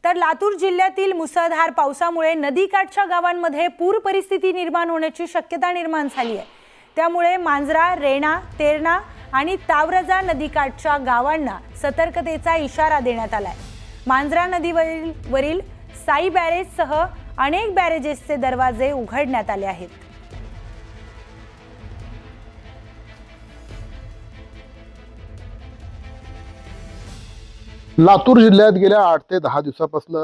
तर लातूर जिल्ह्यातील मुसळधार पावसामुळे नदीकाठच्या गावांमध्ये पूर परिस्थिती निर्माण होण्याची शक्यता निर्माण झाली आहे। त्यामुळे मांजरा, रेणा, तेरणा आणि तावरजा नदीकाठच्या गावांना सतर्कतेचा इशारा देण्यात आलाय। मांजरा नदीवरील साई बॅरेजसह अनेक बॅरेजेसचे दरवाजे उघडण्यात आले आहेत। लातूर जिल्ह्यात गेल्या 8 ते 10 दिवसापासून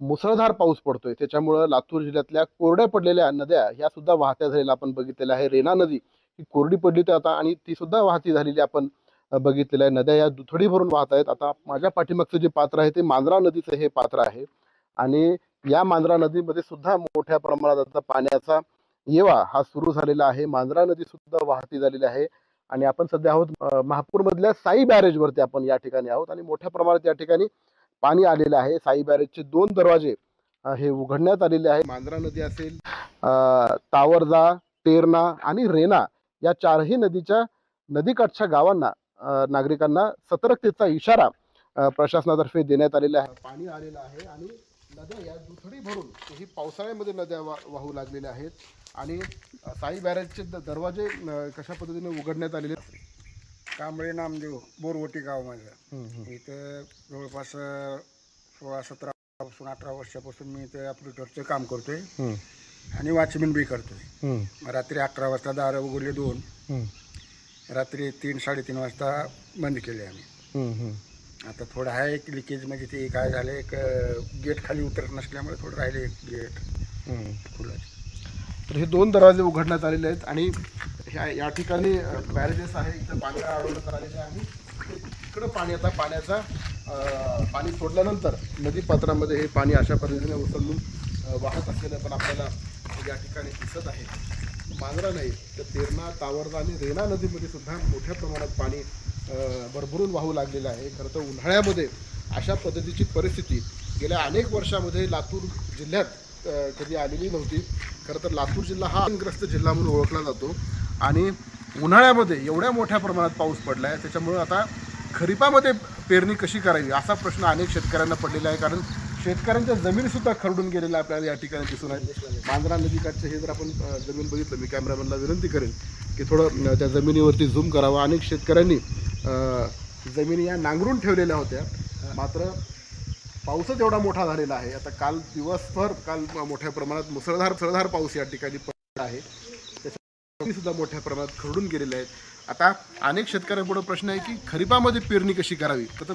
मुसळधार पाऊस पडतोय। त्याच्यामुळे लातूर जिल्ह्यातल्या कोरड्या पडलेल्या नद्या ह्या सुद्धा वाहत्या झालेल्या आपण बघितलेल्या आहे। रेणा नदी ही कोरडी पडली होती आता आणि ती सुद्धा वाहती झालेली आपण बघितलेल्या आहे। नद्या या दुथडी भरून वाहत आहेत। आता माझ्या पाठीमागचं जे पात्र आहे ते मांजरा नदीचं हे पात्र आहे आणि या मांजरा नदीमध्ये सुद्धा मोठ्या प्रमाणात आता पाण्याचा येवा हा सुरू झालेला आहे। मांजरा नदी सुद्धा वाहती झालेली आहे आणि आपण सध्या आहोत महापूर मधल्या साई बॅरेज वरती आपण या ठिकाणी आहोत आणि मोठ्या प्रमाणात या ठिकाणी पाणी आलेलं आहे। साई बॅरेजचे 2 दरवाजे हे उघडण्यात आलेले आहे। मांजरा नदी असेल, तावरजा, तेरणा आणि रेणा या 4ही नदीच्या नदीकाठच्या गावांना नागरिकांना सतर्कतेचा इशारा प्रशासनातर्फे देण्यात आलेला आहे। पाणी आलेलं आहे आणि नद्या या दुथडी भरून ही पावसाळ्यामध्ये नद्या वाहू लागलेल्या आहेत आणि साई बॅरेजचे दरवाजे कशा पद्धतीने उघडण्यात आलेले। कांबळे नामदेव बोरवटी गाव माझं इथं जवळपास 16-17 पासून 18 वर्षापासून मी इथं ऑपरेटरचं काम करतोय आणि वॉचमॅन बी करतोय। रात्री 11 वाजता दारं उघडले 2, रात्री 3-3:30 वाजता बंद केले आम्ही। आता थोडं आहे एक लिकेज, म्हणजे ते काय झालं एक गेट खाली उतरत नसल्यामुळे थोडं राहिले एक गेट खुलं। तर हे 2 दरवाजे उघडण्यात आलेले आहेत आणि या ठिकाणी बॅरेजेस आहे, इथं पाणी अडवण्यात आलेलं आहे आणि इकडं पाणी आता पाणी सोडल्यानंतर नदीपात्रामध्ये हे पाणी अशा पद्धतीने उसळून वाहत असलेलं पण आपल्याला या ठिकाणी दिसत आहे। मांजरा नाही तर तेरणा, तावरजा आणि रेणा नदीमध्ये सुद्धा मोठ्या प्रमाणात पाणी भरभरून वाहू लागलेलं आहे। खरं तर उन्हाळ्यामध्ये अशा पद्धतीची परिस्थिती गेल्या अनेक वर्षामध्ये लातूर जिल्ह्यात कधी आलेली नव्हती। खरं तर लातूर जिल्हा हा ग्रस्त जिल्हा म्हणून ओळखला जातो आणि उन्हाळ्यामध्ये एवढ्या मोठ्या प्रमाणात पाऊस पडला आहे। त्याच्यामुळे आता खरीपामध्ये पेरणी कशी करावी असा प्रश्न अनेक शेतकऱ्यांना पडलेला आहे, कारण शेतकऱ्यांच्या जमीनसुद्धा खरडून गेलेल्या आपल्याला या ठिकाणी दिसून आहे। मांजरा नदीकाठचे हे जर आपण जमीन बघितलं, मी कॅमेरामॅनला विनंती करेन की थोडं त्या जमिनीवरती झूम करावं। अनेक शेतकऱ्यांनी जमिनी या नांगरून ठेवलेल्या होत्या, मात्र पाऊसच एवढा मोठा झालेला आहे। आता काल दिवसभर मोठ्या प्रमाणात मुसळधार पाऊस या ठिकाणी पडला आहे, त्याच्यामुळे सुद्धा मोठ्या प्रमाणात खरडून गेलेले आहेत। आता अनेक शेतकऱ्यांपुढे प्रश्न आहे की खरीपामध्ये पेरणी कशी करावी। तर